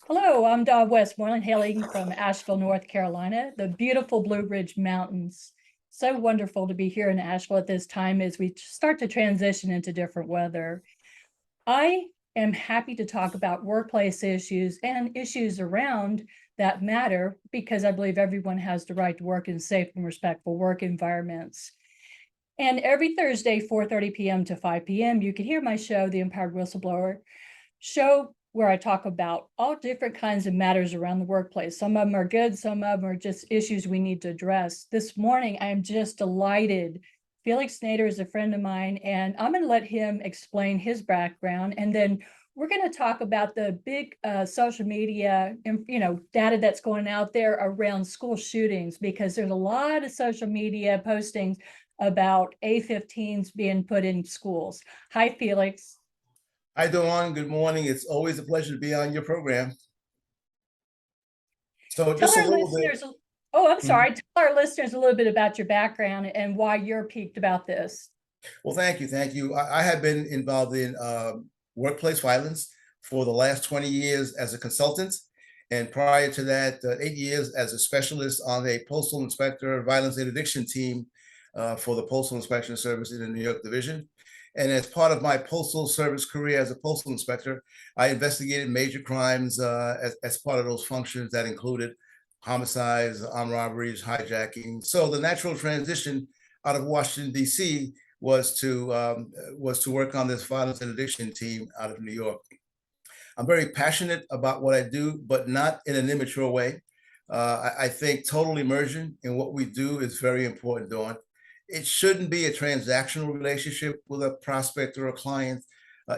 Hello, I'm Dawn Westmoreland, hailing from Asheville, North Carolina, the beautiful Blue Ridge Mountains. So wonderful to be here in Asheville at this time as we start to transition into different weather. I am happy to talk about workplace issues and issues around that matter because I believe everyone has the right to work in safe and respectful work environments. And every Thursday, 4:30 p.m. to 5 p.m., you can hear my show, The Empowered Whistleblower, show where I talk about all different kinds of matters around the workplace. Some of them are good, some of them are just issues we need to address. This morning, I am just delighted. Felix Nader is a friend of mine, and I'm going to let him explain his background. And then we're going to talk about the big social media, data that's going out there around school shootings, because there's a lot of social media postings about A-15s being put in schools. Hi, Felix. Hi, Dawn. Good morning. It's always a pleasure to be on your program. So Tell just a our little bit. listeners, oh, I'm Mhm. sorry. Tell our listeners a little bit about your background and why you're piqued about this. Well, thank you. Thank you. I have been involved in workplace violence for the last 20 years as a consultant. And prior to that, 8 years as a specialist on a postal inspector violence interdiction team for the Postal Inspection Service in the New York Division. And as part of my postal service career as a postal inspector, I investigated major crimes as part of those functions that included homicides, armed robberies, hijacking. So the natural transition out of Washington, D.C. was to work on this violence interdiction team out of New York. I'm very passionate about what I do, but not in an immature way. I think total immersion in what we do is very important, Dawn. It shouldn't be a transactional relationship with a prospect or a client.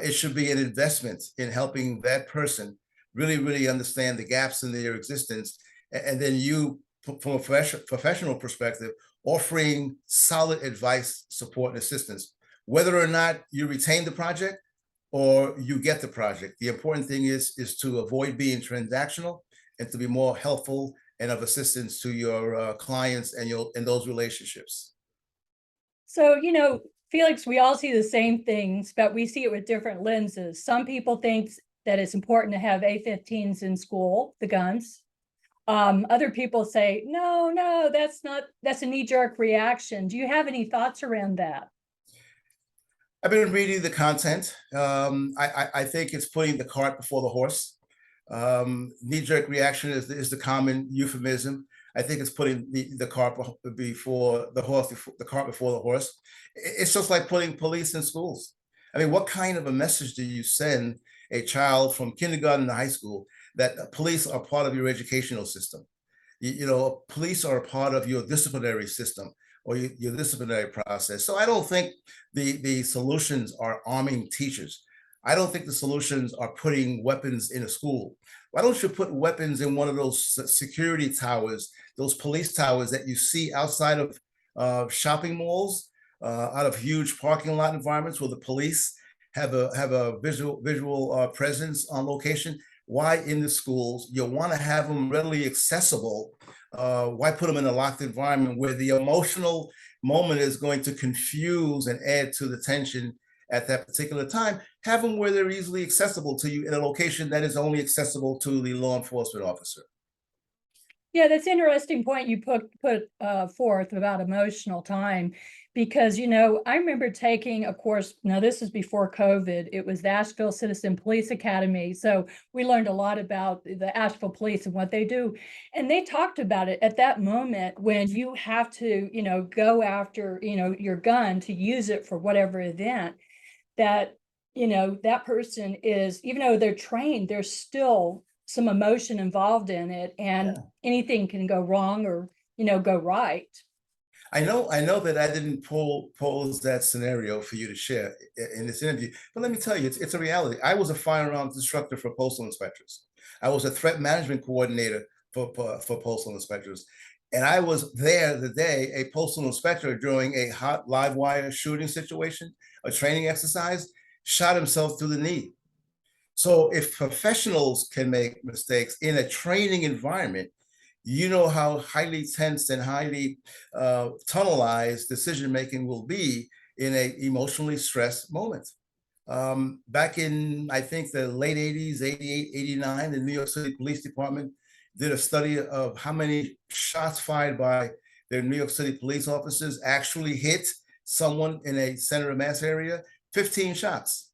It should be an investment in helping that person really understand the gaps in their existence. And then you, from a professional perspective, offering solid advice, support, and assistance, whether or not you retain the project or you get the project. The important thing is to avoid being transactional and to be more helpful and of assistance to your clients and those relationships. So, Felix, we all see the same things, but we see it with different lenses. Some people think that it's important to have A-15s in school, the guns. Other people say, no, that's a knee-jerk reaction. Do you have any thoughts around that? I've been reading the content. I think it's putting the cart before the horse. Knee-jerk reaction is the common euphemism. I think it's putting the cart before the horse, the cart before the horse. It's just like putting police in schools. I mean, what kind of a message do you send a child from kindergarten to high school that police are part of your educational system? Police are a part of your disciplinary system or your disciplinary process. So I don't think the solutions are arming teachers. I don't think the solutions are putting weapons in a school. Why don't you put weapons in one of those security towers, those police towers that you see outside of shopping malls, out of huge parking lot environments where the police have a visual presence on location? Why in the schools? You want to have them readily accessible. Why put them in a locked environment where the emotional moment is going to confuse and add to the tension at that particular time? Have them where they're easily accessible to you in a location that is only accessible to the law enforcement officer. Yeah, that's an interesting point you put forth about emotional time, because I remember taking a course. Now this is before COVID. It was the Asheville Citizen Police Academy, so we learned a lot about the Asheville Police and what they do, and they talked about it at that moment when you have to, go after, your gun to use it for whatever event. That that person is, even though they're trained, there's still some emotion involved in it, and Yeah. anything can go wrong or go right. I know that I didn't pose that scenario for you to share in this interview, but let me tell you, it's a reality. I was a firearms instructor for postal inspectors. I was a threat management coordinator for postal inspectors. And I was there the day a postal inspector during a hot live wire shooting situation, a training exercise, shot himself through the knee. So if professionals can make mistakes in a training environment, you know how highly tense and highly tunnelized decision making will be in a emotionally stressed moment. Back in, I think, the late 80s, 88, 89, the New York City Police Department did a study of how many shots fired by their New York City police officers actually hit someone in a center of mass area. 15 shots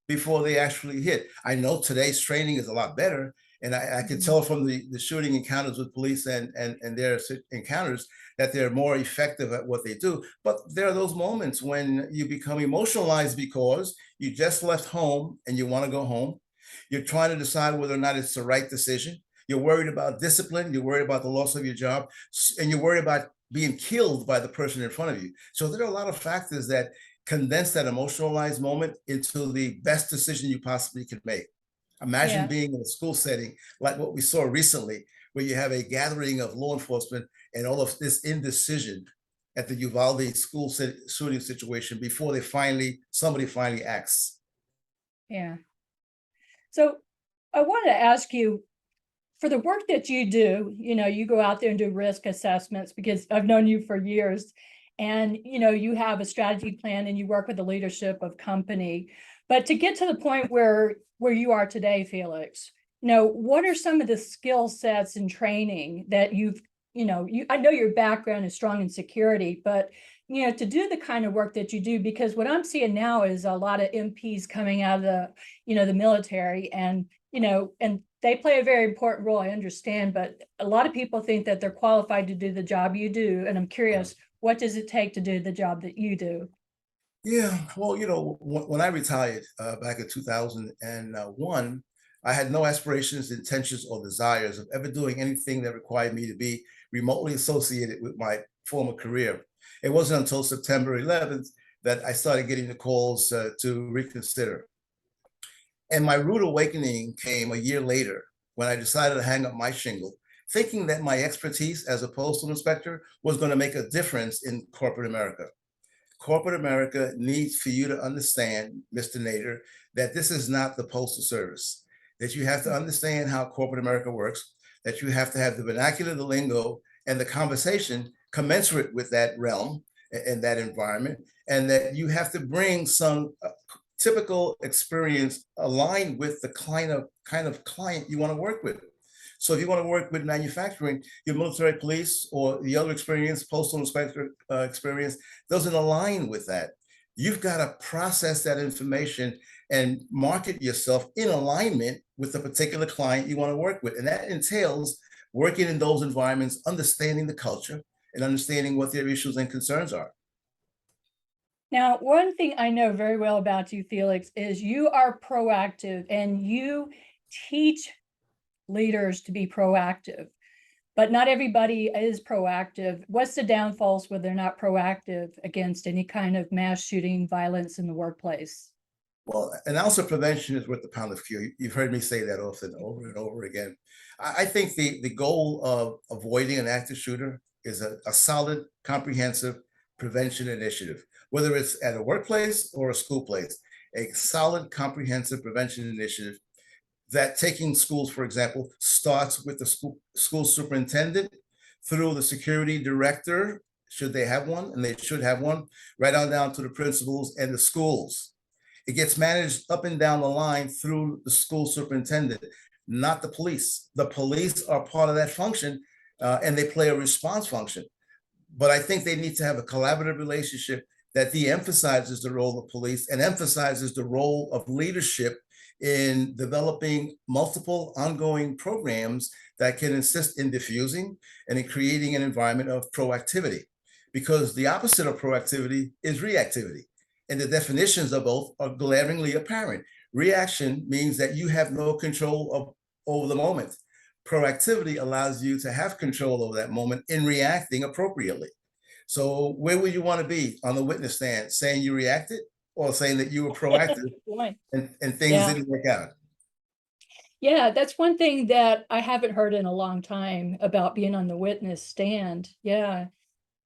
before they actually hit. I know today's training is a lot better, and I can tell from the shooting encounters with police and their encounters that they're more effective at what they do. But there are those moments when you become emotionalized because you just left home and you want to go home. You're trying to decide whether or not it's the right decision. You're worried about discipline. You're worried about the loss of your job, and you're worried about being killed by the person in front of you. So there are a lot of factors that condense that emotionalized moment into the best decision you possibly could make. Imagine Yeah. being in a school setting like what we saw recently, where you have a gathering of law enforcement and all of this indecision at the Uvalde school shooting situation before somebody finally acts. Yeah. So I wanted to ask you, for the work that you do, you go out there and do risk assessments, because I've known you for years, and you have a strategy plan and you work with the leadership of company. But to get to the point where you are today, Felix, what are some of the skill sets and training that I know your background is strong in security, but to do the kind of work that you do, because what I'm seeing now is a lot of MPs coming out of the military, and they play a very important role, I understand, but a lot of people think that they're qualified to do the job you do. And I'm curious, what does it take to do the job that you do? Yeah, well, when I retired back in 2001, I had no aspirations, intentions, or desires of ever doing anything that required me to be remotely associated with my former career. It wasn't until September 11th that I started getting the calls to reconsider. And my rude awakening came a year later when I decided to hang up my shingle, thinking that my expertise as a postal inspector was going to make a difference in corporate America. Corporate America needs for you to understand, Mr. Nader, that this is not the Postal Service, that you have to understand how corporate America works, that you have to have the vernacular, the lingo, and the conversation commensurate with that realm and that environment, and that you have to bring some typical experience aligned with the kind of client you want to work with. So if you want to work with manufacturing, your military police or the other experience, postal inspector experience, doesn't align with that. You've got to process that information and market yourself in alignment with the particular client you want to work with. And that entails working in those environments, understanding the culture and understanding what their issues and concerns are. Now, one thing I know very well about you, Felix, is you are proactive and you teach leaders to be proactive, but not everybody is proactive. What's the downfalls when they're not proactive against any kind of mass shooting, violence in the workplace? Well, an ounce of prevention is worth a pound of cure. You've heard me say that often, over and over again. I think the goal of avoiding an active shooter is a solid, comprehensive prevention initiative, whether it's at a workplace or a school place, a solid, comprehensive prevention initiative that, taking schools, for example, starts with the school superintendent through the security director, should they have one, and they should have one, right on down to the principals and the schools. It gets managed up and down the line through the school superintendent, not the police. The police are part of that function, and they play a response function. But I think they need to have a collaborative relationship that de-emphasizes the role of police and emphasizes the role of leadership in developing multiple ongoing programs that can assist in diffusing and in creating an environment of proactivity. Because the opposite of proactivity is reactivity. And the definitions of both are glaringly apparent. Reaction means that you have no control over the moment. Proactivity allows you to have control over that moment in reacting appropriately. So where would you want to be on the witness stand, saying you reacted or saying that you were proactive and things didn't work out? Yeah, that's one thing that I haven't heard in a long time about being on the witness stand. Yeah.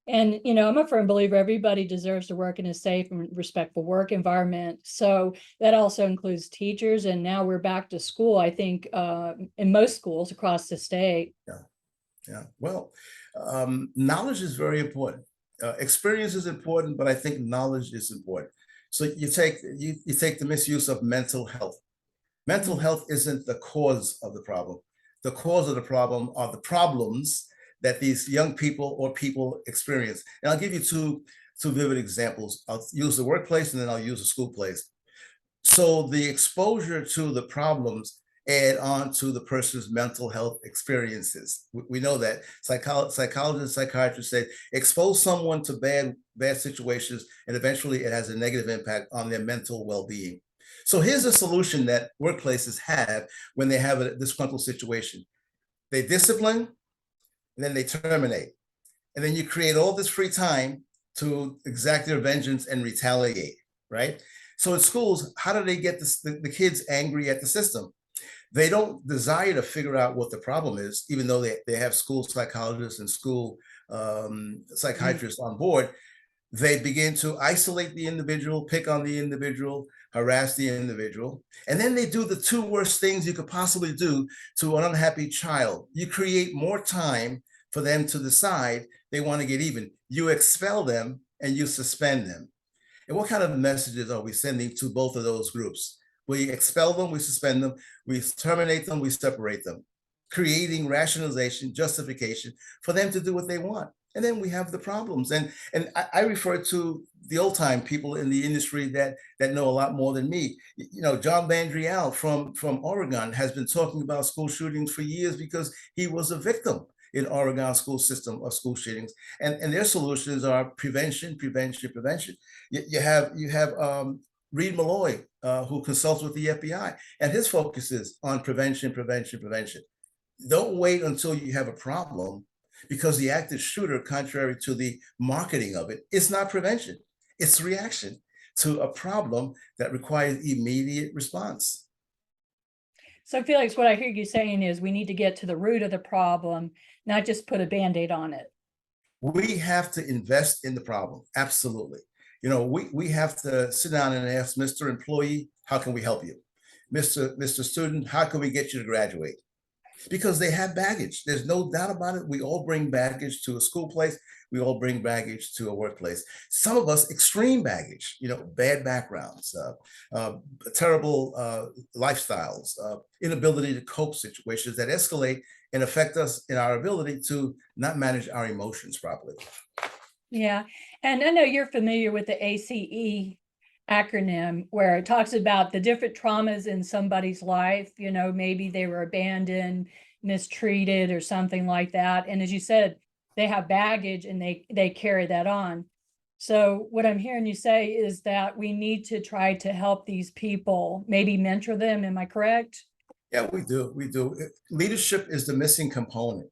And, I'm a firm believer everybody deserves to work in a safe and respectful work environment. So that also includes teachers. And now we're back to school, I think, in most schools across the state. Yeah. Yeah. Well, knowledge is very important. Experience is important, but I think knowledge is important. So you take the misuse of mental health. Mental health isn't the cause of the problem. The cause of the problem are the problems that these young people or people experience. And I'll give you two vivid examples. I'll use the workplace and then I'll use the school place. So the exposure to the problems add on to the person's mental health experiences. We know that psychologists, psychiatrists say expose someone to bad situations, and eventually it has a negative impact on their mental well-being. So here's a solution that workplaces have when they have a disgruntled situation. They discipline, and then they terminate. And then you create all this free time to exact their vengeance and retaliate, right? So in schools, how do they get the kids angry at the system? They don't desire to figure out what the problem is, even though they have school psychologists and school psychiatrists on board. They begin to isolate the individual, pick on the individual, harass the individual. And then they do the two worst things you could possibly do to an unhappy child. You create more time for them to decide they want to get even. You expel them and you suspend them. And what kind of messages are we sending to both of those groups? We expel them, we suspend them, we terminate them, we separate them, creating rationalization, justification for them to do what they want. And then we have the problems. And I refer to the old time people in the industry that know a lot more than me. You know, John Bandriel from Oregon has been talking about school shootings for years because he was a victim in Oregon school system of school shootings, and their solutions are prevention, prevention, prevention. You have Reed Malloy, who consults with the FBI, and his focus is on prevention, prevention, prevention. Don't wait until you have a problem, because the active shooter, contrary to the marketing of it, is not prevention. It's reaction to a problem that requires immediate response. So Felix, what I hear you saying is we need to get to the root of the problem, not just put a Band-Aid on it. We have to invest in the problem. Absolutely. You know, we have to sit down and ask Mr. Employee, how can we help you? Mr. Student, how can we get you to graduate? Because they have baggage. There's no doubt about it. We all bring baggage to a school place. We all bring baggage to a workplace. Some of us extreme baggage, you know, bad backgrounds, terrible lifestyles, inability to cope situations that escalate and affect us in our ability to not manage our emotions properly. Yeah, and I know you're familiar with the ACE acronym, where it talks about the different traumas in somebody's life. You know, maybe they were abandoned, mistreated, or something like that. And as you said, they have baggage and they carry that on. So what I'm hearing you say is that we need to try to help these people, maybe mentor them. Am I correct? Yeah, we do. We do. Leadership is the missing component.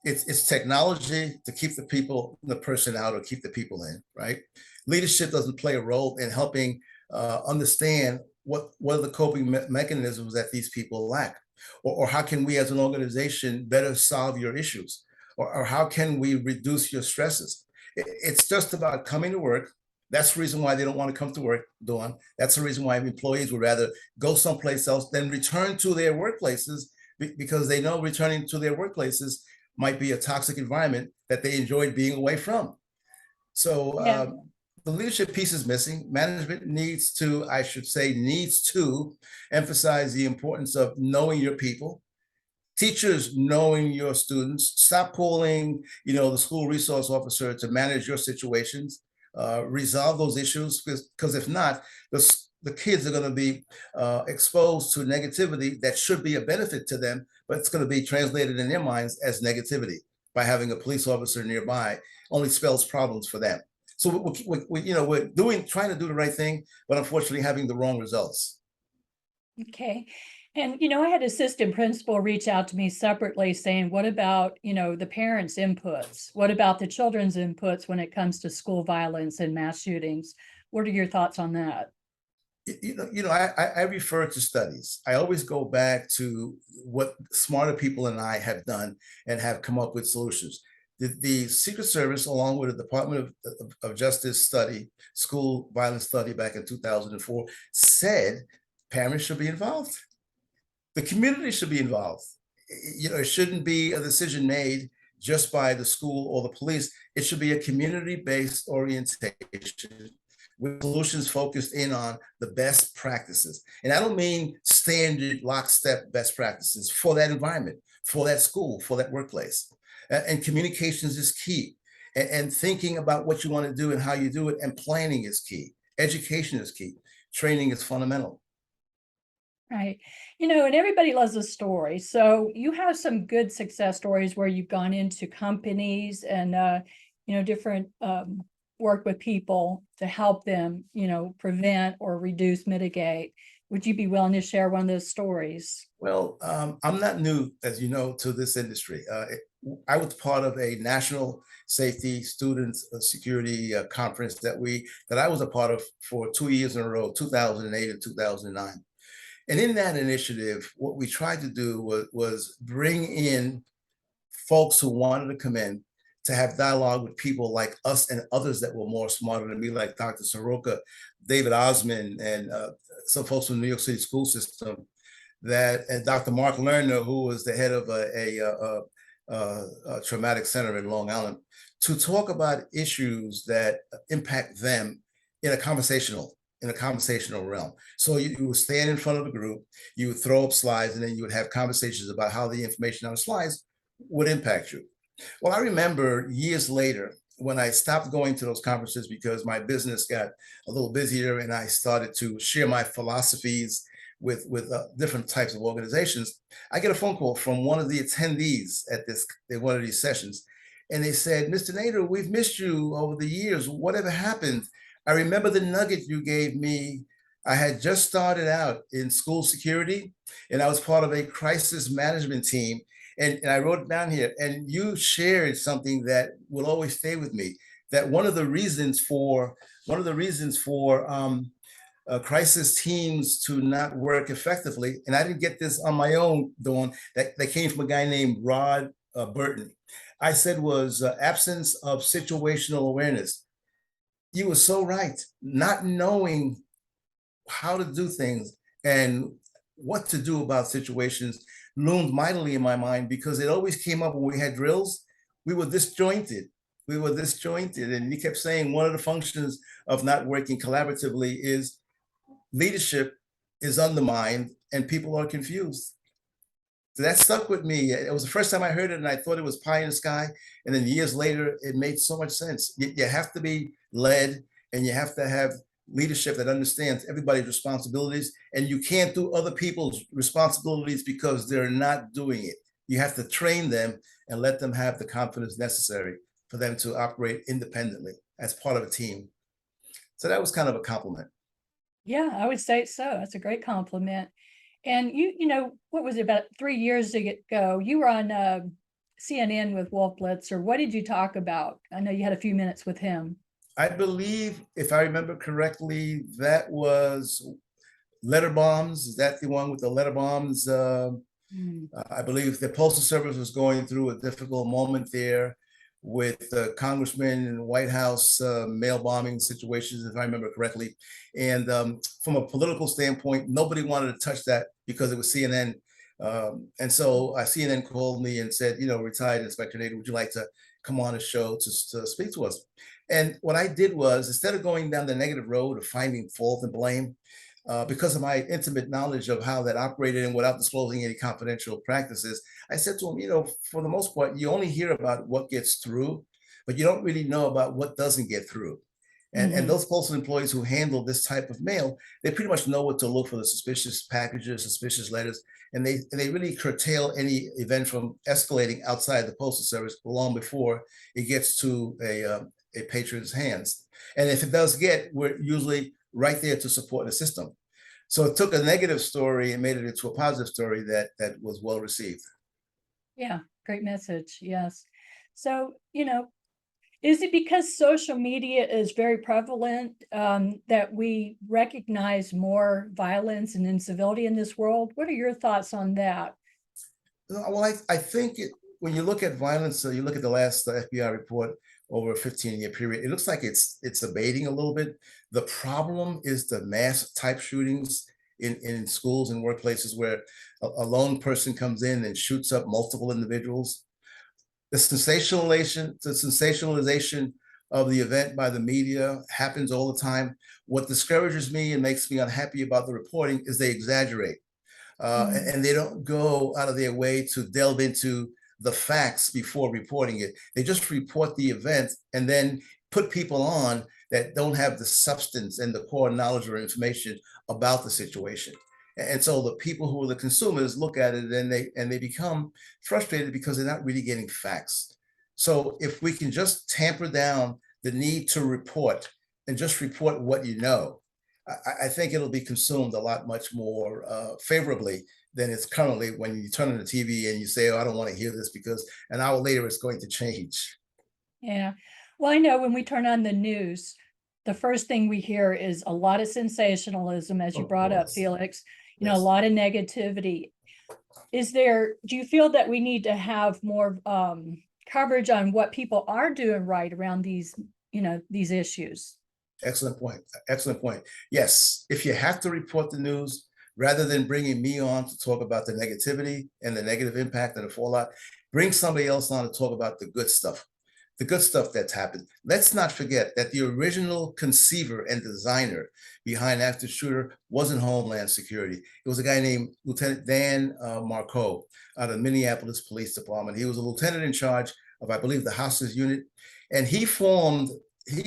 It's technology to keep the person out or keep the people in, right? Leadership doesn't play a role in helping understand what are the coping mechanisms that these people lack, or how can we as an organization better solve your issues, or how can we reduce your stresses. It's just about coming to work. That's the reason why they don't want to come to work, Dawn. That's the reason why employees would rather go someplace else than return to their workplaces, because they know returning to their workplaces might be a toxic environment that they enjoyed being away from. So Yeah. the leadership piece is missing. Management needs to, I should say, needs to emphasize the importance of knowing your people. Teachers knowing your students. Stop calling, you know, the school resource officer to manage your situations. Resolve those issues, because if not, the kids are going to be exposed to negativity that should be a benefit to them, but it's going to be translated in their minds as negativity by having a police officer nearby. Only spells problems for them. So we're trying to do the right thing, but unfortunately having the wrong results. Okay. And, you know, I had an assistant principal reach out to me separately saying, what about, you know, the parents' inputs? What about the children's inputs when it comes to school violence and mass shootings? What are your thoughts on that? I refer to studies. I always go back to what smarter people than I have done and have come up with solutions. The Secret Service, along with the Department of Justice study, school violence study back in 2004, said parents should be involved. The community should be involved. You know, it shouldn't be a decision made just by the school or the police. It should be a community-based orientation with solutions focused in on the best practices. And I don't mean standard lockstep best practices for that environment, for that school, for that workplace. And communications is key. And thinking about what you want to do and how you do it, and planning is key. Education is key. Training is fundamental. Right. And everybody loves a story. So you have some good success stories where you've gone into companies and, different work with people to help them, prevent or reduce, mitigate. Would you be willing to share one of those stories? Well, I'm not new, as you know, to this industry. I was part of a national safety students security conference that I was a part of for 2 years in a row, 2008 and 2009. And in that initiative, what we tried to do was bring in folks who wanted to come in to have dialogue with people like us and others that were more smarter than me, like Dr. Soroka, David Osmond, and some folks from the New York City school system, and Dr. Mark Lerner, who was the head of a traumatic center in Long Island, to talk about issues that impact them in a conversational realm. So you would stand in front of a group, you would throw up slides, and then you would have conversations about how the information on the slides would impact you. Well, I remember years later when I stopped going to those conferences because my business got a little busier and I started to share my philosophies with different types of organizations. I get a phone call from one of the attendees at one of these sessions, and they said, "Mr. Nader, we've missed you over the years. Whatever happened? I remember the nugget you gave me. I had just started out in school security, and I was part of a crisis management team. And I wrote it down here, and you shared something that will always stay with me, that one of the reasons for crisis teams to not work effectively, and I didn't get this on my own, Dawn, that came from a guy named Rod Burton. I said was absence of situational awareness. You were so right. Not knowing how to do things and what to do about situations loomed mightily in my mind, because it always came up when we had drills. We were disjointed. And you kept saying one of the functions of not working collaboratively is leadership is undermined and people are confused. So that stuck with me. It was the first time I heard it and I thought it was pie in the sky. And then years later, it made so much sense. You have to be led, and you have to have leadership that understands everybody's responsibilities, and you can't do other people's responsibilities because they're not doing it. You have to train them and let them have the confidence necessary for them to operate independently as part of a team. So that was kind of a compliment. Yeah, I would say so. That's a great compliment. And what was it, about 3 years ago, you were on CNN with Wolf Blitzer. What did you talk about? I know you had a few minutes with him. I believe, if I remember correctly, that was letter bombs. Is that the one with the letter bombs? I believe the Postal Service was going through a difficult moment there with congressmen and White House mail bombing situations, if I remember correctly. And from a political standpoint, nobody wanted to touch that because it was CNN. And so CNN called me and said, retired Inspector Nader, would you like to come on a show to speak to us? And what I did was, instead of going down the negative road of finding fault and blame, because of my intimate knowledge of how that operated and without disclosing any confidential practices, I said to him, for the most part, you only hear about what gets through, but you don't really know about what doesn't get through. And those postal employees who handle this type of mail, they pretty much know what to look for: the suspicious packages, suspicious letters, and they really curtail any event from escalating outside the Postal Service long before it gets to a patron's hands. And if it does we're usually right there to support the system. So it took a negative story and made it into a positive story that was well received. Yeah, great message. Yes. So, is it because social media is very prevalent that we recognize more violence and incivility in this world? What are your thoughts on that? Well, I think when you look at violence, you look at the last FBI report over a 15-year period, it looks like it's abating a little bit. The problem is the mass type shootings in schools and workplaces where a lone person comes in and shoots up multiple individuals. The sensationalization of the event by the media happens all the time. What discourages me and makes me unhappy about the reporting is they exaggerate. And they don't go out of their way to delve into the facts before reporting it. They just report the event and then put people on that don't have the substance and the core knowledge or information about the situation. And so the people who are the consumers look at it and they become frustrated because they're not really getting facts. So if we can just tamper down the need to report and just report what you know, I think it'll be consumed a lot much more favorably than it's currently when you turn on the TV and you say, oh, I don't want to hear this because an hour later it's going to change. Yeah. Well, I know when we turn on the news, the first thing we hear is a lot of sensationalism, as you Of brought up, course. Felix, a Yes. lot of negativity. Do you feel that we need to have more coverage on what people are doing right around these, these issues? Excellent point. Excellent point. Yes, if you have to report the news, rather than bringing me on to talk about the negativity and the negative impact and the fallout, bring somebody else on to talk about the good stuff that's happened. Let's not forget that the original conceiver and designer behind active shooter wasn't Homeland Security. It was a guy named Lieutenant Dan Marco out of Minneapolis Police Department. He was a lieutenant in charge of, I believe, the hostage unit, and he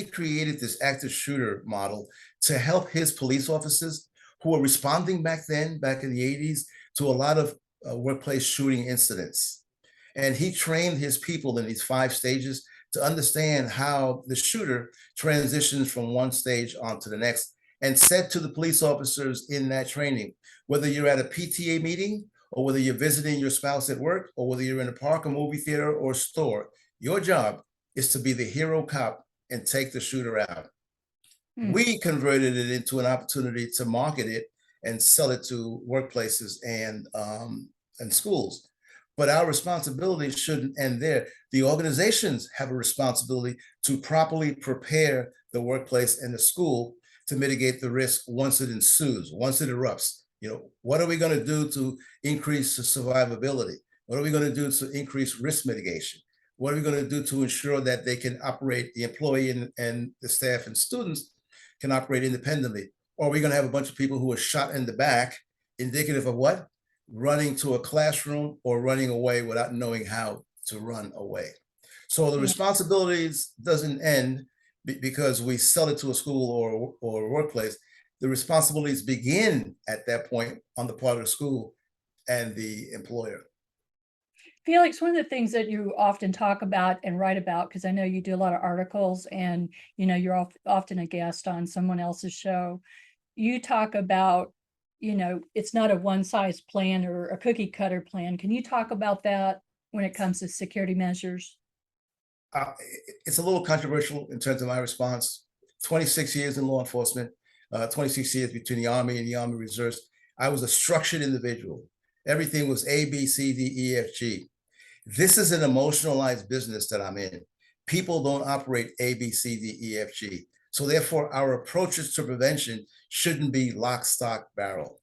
created this active shooter model to help his police officers who were responding back then, back in the 80s, to a lot of workplace shooting incidents. And he trained his people in these 5 stages to understand how the shooter transitions from one stage onto the next, and said to the police officers in that training, whether you're at a PTA meeting or whether you're visiting your spouse at work or whether you're in a park, a movie theater, or store, your job is to be the hero cop and take the shooter out. We converted it into an opportunity to market it and sell it to workplaces and schools. But our responsibility shouldn't end there. The organizations have a responsibility to properly prepare the workplace and the school to mitigate the risk once it ensues, once it erupts. What are we going to do to increase the survivability? What are we going to do to increase risk mitigation? What are we going to do to ensure that they can operate, the employee and the staff and students can operate independently? Or are we going to have a bunch of people who are shot in the back, indicative of what? Running to a classroom or running away without knowing how to run away. So the responsibilities doesn't end because we sell it to a school or a workplace. The responsibilities begin at that point on the part of the school and the employer. Felix, one of the things that you often talk about and write about, because I know you do a lot of articles and you're often a guest on someone else's show, you talk about it's not a one size plan or a cookie cutter plan. Can you talk about that when it comes to security measures? It's a little controversial in terms of my response. 26 years in law enforcement, 26 years between the Army and the Army Reserves. I was a structured individual. Everything was A, B, C, D, E, F, G. This is an emotionalized business that I'm in. People don't operate A, B, C, D, E, F, G. So therefore, our approaches to prevention shouldn't be lock, stock, barrel.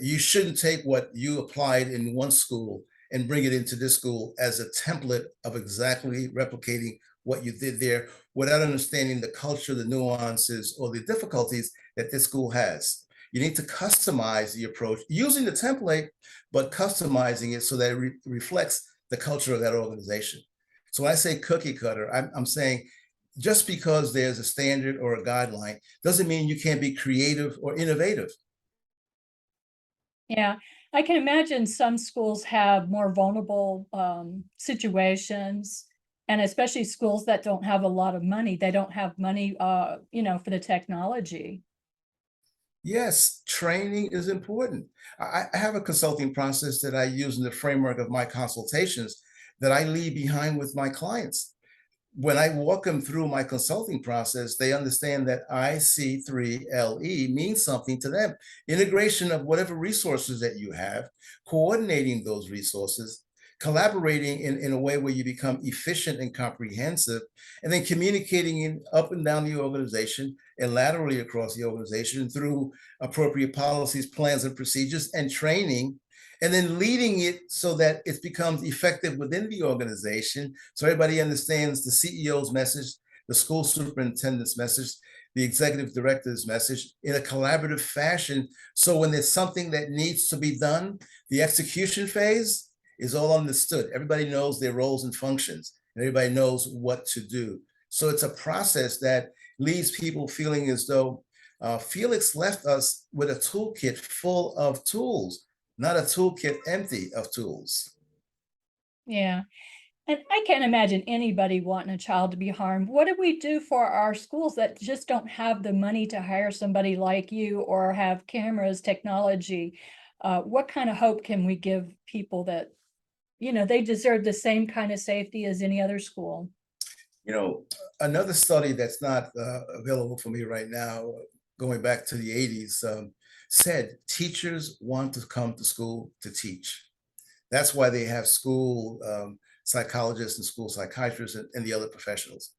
You shouldn't take what you applied in one school and bring it into this school as a template of exactly replicating what you did there without understanding the culture, the nuances, or the difficulties that this school has. You need to customize the approach using the template, but customizing it so that it reflects the culture of that organization. So when I say cookie cutter, I'm saying just because there's a standard or a guideline doesn't mean you can't be creative or innovative. Yeah, I can imagine some schools have more vulnerable situations, and especially schools that don't have a lot of money. They don't have money, for the technology. Yes, training is important. I have a consulting process that I use in the framework of my consultations that I leave behind with my clients. When I walk them through my consulting process, they understand that IC3LE means something to them. Integration of whatever resources that you have, coordinating those resources, collaborating in a way where you become efficient and comprehensive, and then communicating in up and down the organization and laterally across the organization through appropriate policies, plans, and procedures and training, and then leading it so that it becomes effective within the organization. So everybody understands the CEO's message, the school superintendent's message, the executive director's message in a collaborative fashion. So when there's something that needs to be done, the execution phase is all understood. Everybody knows their roles and functions, and everybody knows what to do. So it's a process that leaves people feeling as though Felix left us with a toolkit full of tools, not a toolkit empty of tools. Yeah. And I can't imagine anybody wanting a child to be harmed. What do we do for our schools that just don't have the money to hire somebody like you or have cameras, technology? What kind of hope can we give people that, they deserve the same kind of safety as any other school? Another study that's not available for me right now, going back to the 80s, said teachers want to come to school to teach. That's why they have school psychologists and school psychiatrists and the other professionals.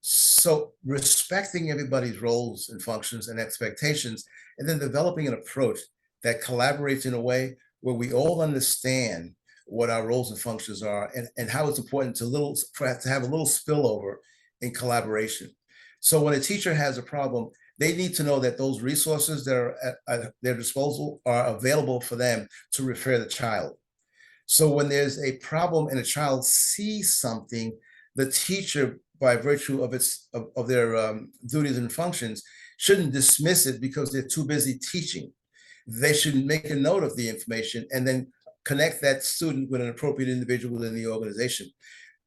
So respecting everybody's roles and functions and expectations, and then developing an approach that collaborates in a way where we all understand what our roles and functions are, and how it's important to have a little spillover in collaboration. So when a teacher has a problem, they need to know that those resources that are at their disposal are available for them to refer the child. So when there's a problem and a child sees something, the teacher, by virtue of their duties and functions, shouldn't dismiss it because they're too busy teaching. They should make a note of the information and then connect that student with an appropriate individual within the organization.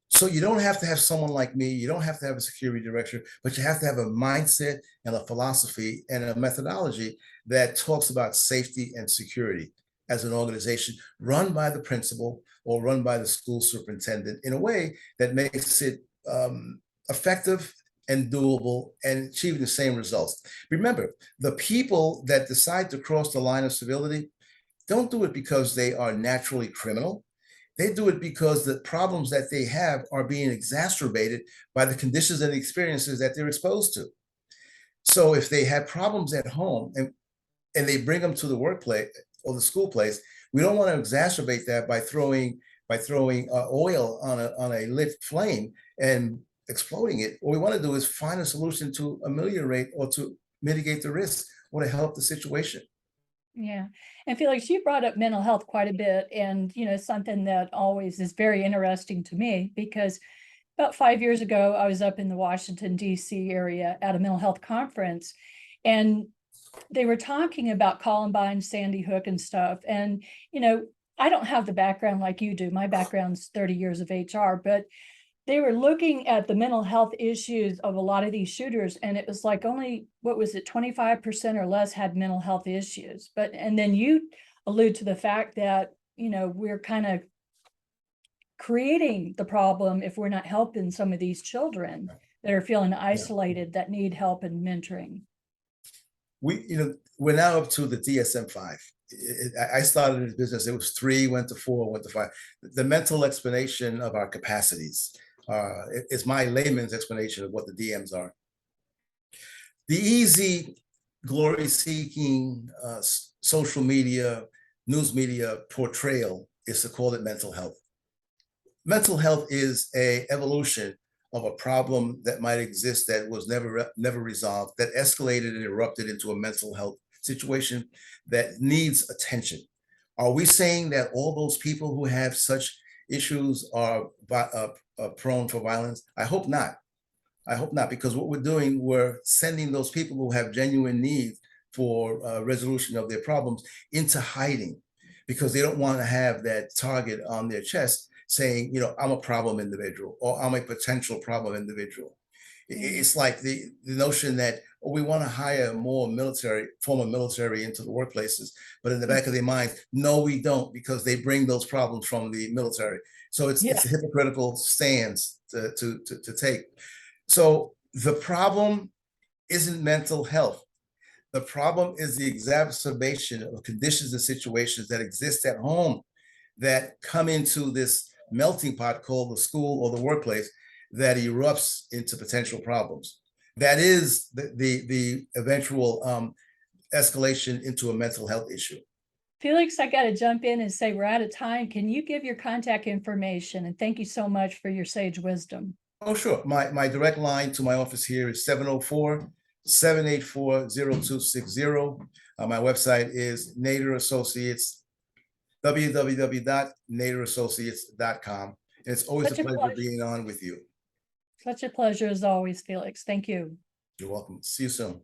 So you don't have to have someone like me, you don't have to have a security director, but you have to have a mindset and a philosophy and a methodology that talks about safety and security as an organization run by the principal or run by the school superintendent in a way that makes it effective and doable and achieving the same results. Remember, the people that decide to cross the line of civility don't do it because they are naturally criminal. They do it because the problems that they have are being exacerbated by the conditions and the experiences that they're exposed to. So if they have problems at home and they bring them to the workplace or the school place, we don't want to exacerbate that by throwing oil on a lit flame and exploding it. What we want to do is find a solution to ameliorate or to mitigate the risk or to help the situation. Yeah. And Felix, you brought up mental health quite a bit, and something that always is very interesting to me, because about 5 years ago, I was up in the Washington, D.C. area at a mental health conference, and they were talking about Columbine, Sandy Hook and stuff. And, I don't have the background like you do. My background's 30 years of HR, but they were looking at the mental health issues of a lot of these shooters, and it was like only, what was it, 25% or less had mental health issues. And then you allude to the fact that, we're kind of creating the problem if we're not helping some of these children that are feeling isolated, that need help and mentoring. We're now up to the DSM-5. I started in business, it was 3, went to 4, went to 5. The mental explanation of our capacities is my layman's explanation of what the DMs are. The easy glory-seeking social media, news media portrayal is to call it mental health. Mental health is an evolution of a problem that might exist that was never resolved, that escalated and erupted into a mental health situation that needs attention. Are we saying that all those people who have such issues are prone for violence? I hope not. I hope not, because what we're doing, we're sending those people who have genuine need for resolution of their problems into hiding, because they don't want to have that target on their chest saying, I'm a problem individual, or I'm a potential problem individual. It's like the notion that we want to hire more former military into the workplaces, but in the back of their minds, no, we don't, because they bring those problems from the military. So it's a hypocritical stance to take. So the problem isn't mental health. The problem is the exacerbation of conditions and situations that exist at home that come into this melting pot called the school or the workplace that erupts into potential problems. That is the eventual escalation into a mental health issue. Felix, I got to jump in and say we're out of time. Can you give your contact information? And thank you so much for your sage wisdom. Oh, sure. My direct line to my office here is 704-784-0260. My website is Nader Associates, www.naderassociates.com. It's always a Such a pleasure pleasure. being on with you. Such a pleasure as always, Felix. Thank you. You're welcome. See you soon.